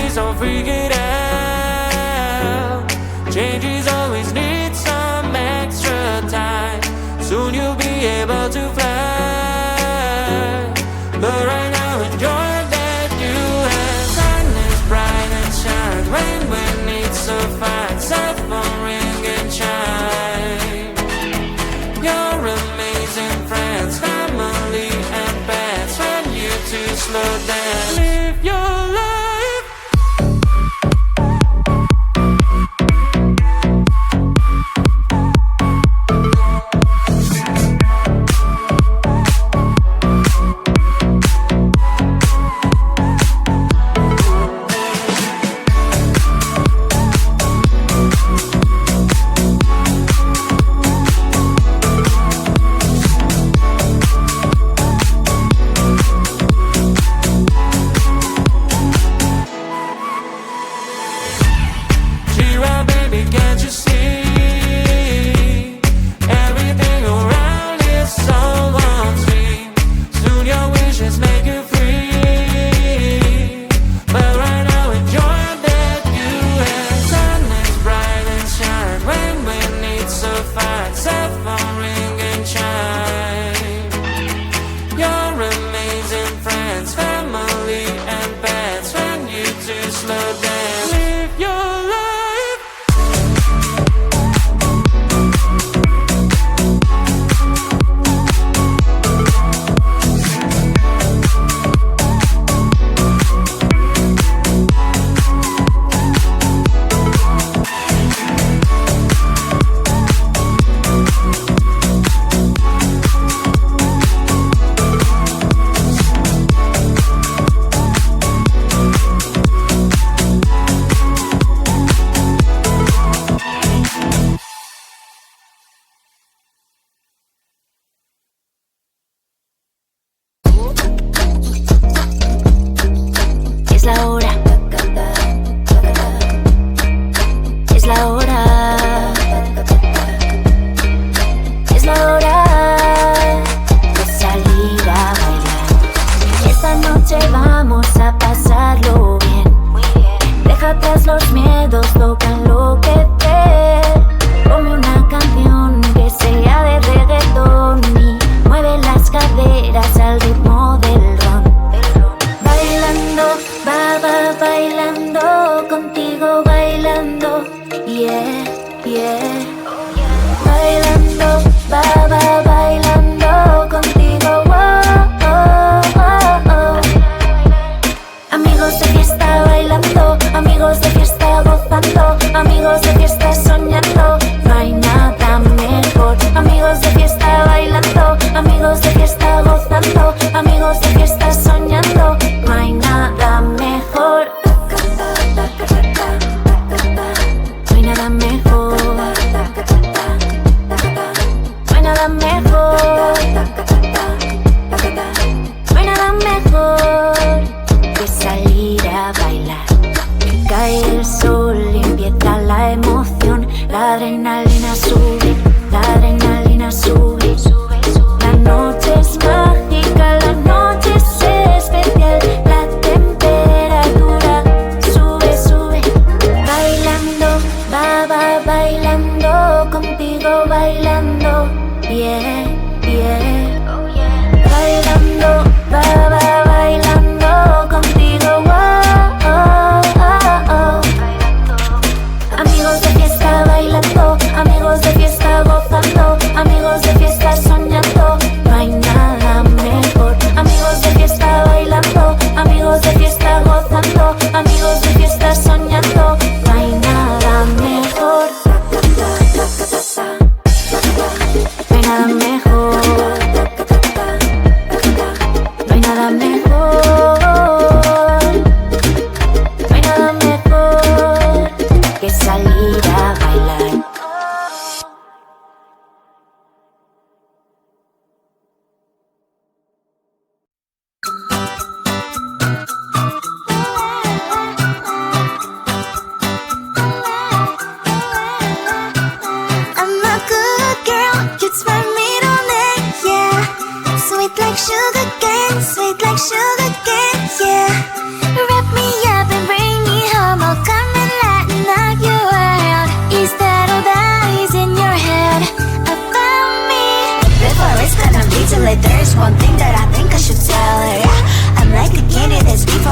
please don't freak it out. Changes always need some extra time. Soon you'll be able to fly, but right now enjoy that you have. Sun is bright and shines, rain when it's so fine. Cell phone ring and chime. Your amazing friends, family and pets. Want you to slow down, live your life.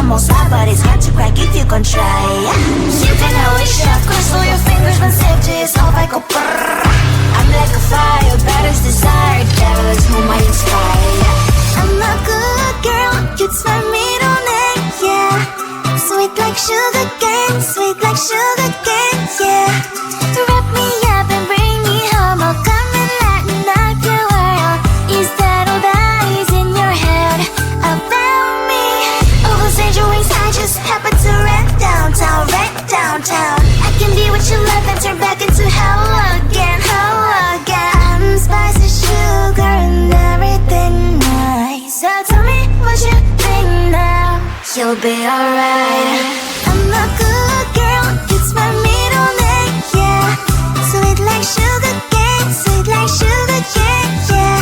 almost hot, but it's hard to crack if you can try. You can always shove, cross all your fingers when safety is off. I go brrrr. I'm like a fire, batters desire, devil is whom I inspire. I'm a good girl, it's my middle name, yeah. Sweet like sugar cane, sweet like sugar cane, yeah. Wrap me up and bring me home, I'll come and lighten up your world. Is that all that is in your head about me? Overstand your wings, I just happen to rent downtown, I can be what you love and turn back into hell again, I'm spicy sugar and everything nice. So tell me what you think now, you'll be alright. I'm a good girl, it's my middle name, yeah. Sweet like sugar cane, sweet like sugar cane, yeah.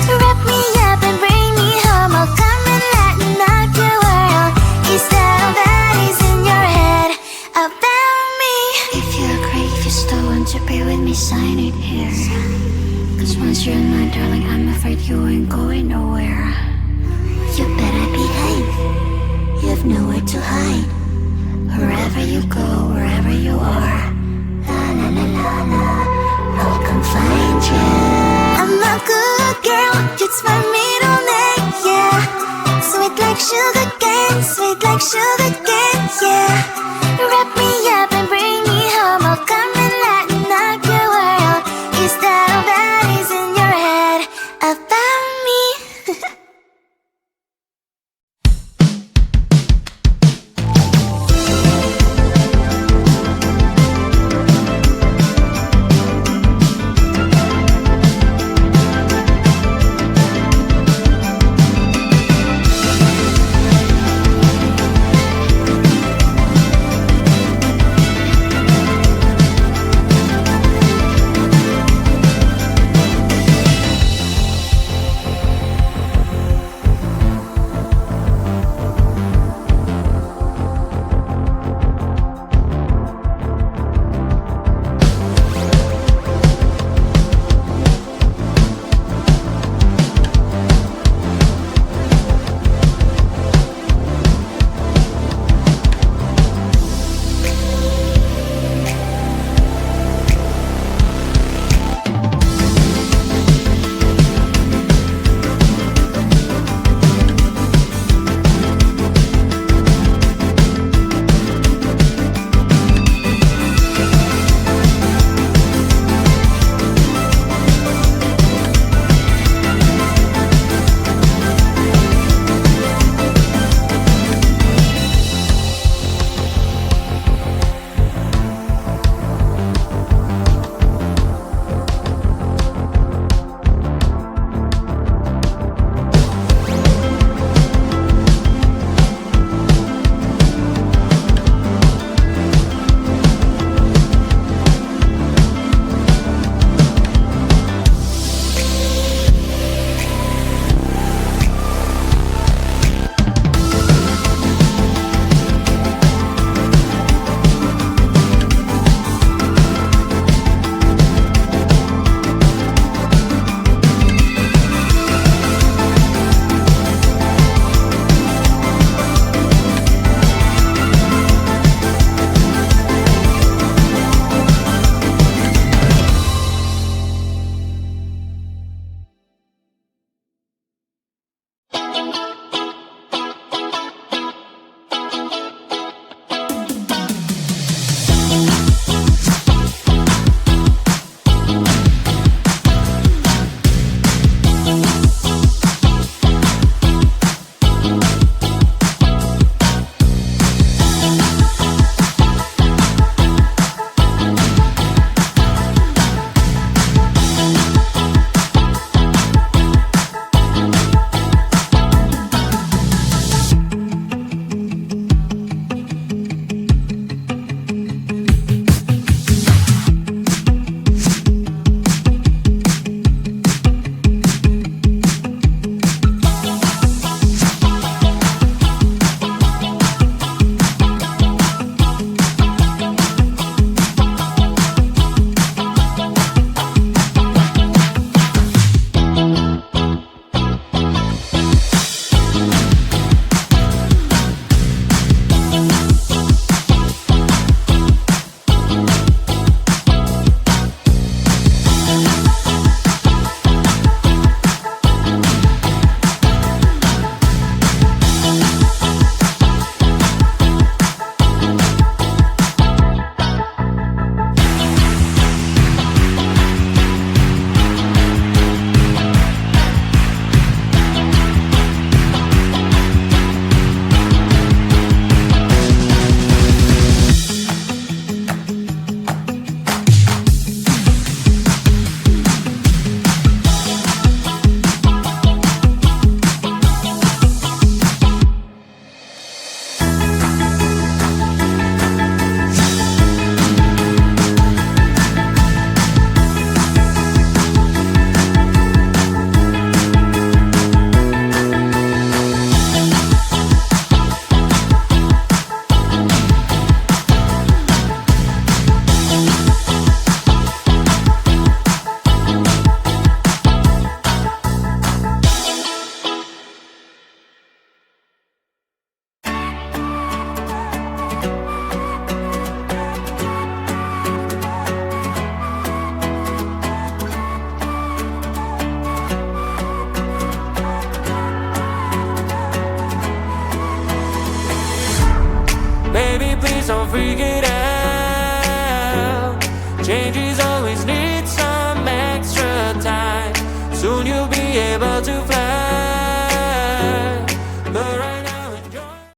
Wrap me up and bring me home, I'll come and lighten up your world. Is that all that is in your head about me? If you agree, if you still want to be with me, sign it here. Cause once you're mine, darling, I'm afraid you ain't going nowhere. You better behave, you have nowhere to hide. Wherever you go, wherever you are, la la la la la, I'll come find you. I'm a good girl, it's my middle name, yeah. Sweet like sugar cane, sweet like sugar cane, yeah. Wrap me up and bring me home, I'll come and lighten up your world. Is that all that is in your head about me? Changes always need some extra time. Soon you'll be